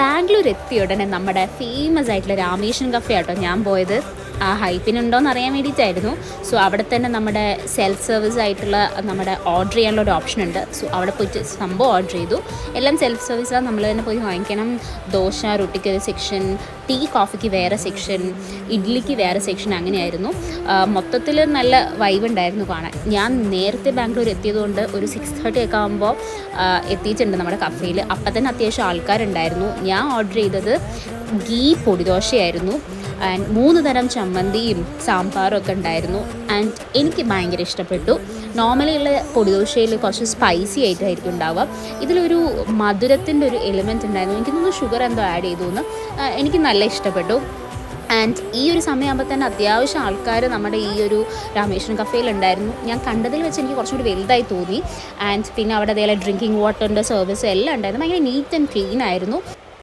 ബാംഗ്ലൂർ എത്തിയ ഉടനെ നമ്മുടെ ഫേമസ് ആയിട്ടുള്ള രാമേശ്വരം കഫേ ആട്ടോ ഞാൻ പോയത്. ആ ഹൈപ്പിനുണ്ടോയെന്ന് അറിയാൻ വേണ്ടിയിട്ടായിരുന്നു. സോ അവിടെ തന്നെ നമ്മുടെ സെൽഫ് സർവീസ് ആയിട്ടുള്ള നമ്മുടെ ഓർഡർ ചെയ്യാനുള്ള ഒരു ഓപ്ഷൻ ഉണ്ട്. സോ അവിടെ പോയിട്ട് സംഭവം ഓർഡർ ചെയ്തു. എല്ലാം സെൽഫ് സർവീസാണ്, നമ്മൾ തന്നെ പോയി വാങ്ങിക്കണം. ദോശ റൊട്ടിക്ക് ഒരു സെക്ഷൻ, ടീ കോഫിക്ക് വേറെ സെക്ഷൻ, ഇഡ്ഡലിക്ക് വേറെ സെക്ഷൻ, അങ്ങനെയായിരുന്നു. മൊത്തത്തിൽ നല്ല വൈബ് ഉണ്ടായിരുന്നു കാണാൻ. ഞാൻ നേരത്തെ ബാംഗ്ലൂർ എത്തിയതുകൊണ്ട് ഒരു 6:30 ഒക്കെ ആകുമ്പോൾ എത്തിയിട്ടുണ്ട് നമ്മുടെ കഫേയിൽ. അപ്പം തന്നെ അത്യാവശ്യം ആൾക്കാരുണ്ടായിരുന്നു. ഞാൻ ഓർഡർ ചെയ്തത് ഗീ പൊടിദോശയായിരുന്നു. ആൻഡ് 3 തരം ചമ്മന്തിയും സാമ്പാറും ഒക്കെ ഉണ്ടായിരുന്നു. ആൻഡ് എനിക്ക് ഭയങ്കര ഇഷ്ടപ്പെട്ടു. നോർമലി ഉള്ള പൊടിദോശയിൽ കുറച്ച് സ്പൈസി ആയിട്ടായിരിക്കും ഉണ്ടാവുക. ഇതിലൊരു മധുരത്തിൻ്റെ ഒരു എലിമെൻറ്റ് ഉണ്ടായിരുന്നു. എനിക്ക് തോന്നുന്നു ഷുഗർ എന്തോ ആഡ് ചെയ്തു എന്ന്. എനിക്ക് നല്ല ഇഷ്ടപ്പെട്ടു. ആൻഡ് ഈ ഒരു സമയമാകുമ്പോൾ തന്നെ അത്യാവശ്യം ആൾക്കാർ നമ്മുടെ ഈ ഒരു രാമേശ്വരം കഫേയിലുണ്ടായിരുന്നു. ഞാൻ കണ്ടതിൽ വെച്ച് എനിക്ക് കുറച്ചുകൂടി വലുതായി തോന്നി. ആൻഡ് പിന്നെ അവിടെ അതേപോലെ ഡ്രിങ്കിങ് വാട്ടറിൻ്റെ സർവീസ് എല്ലാം ഉണ്ടായിരുന്നു. ഭയങ്കര നീറ്റ് ആൻഡ് ക്ലീൻ ആയിരുന്നു.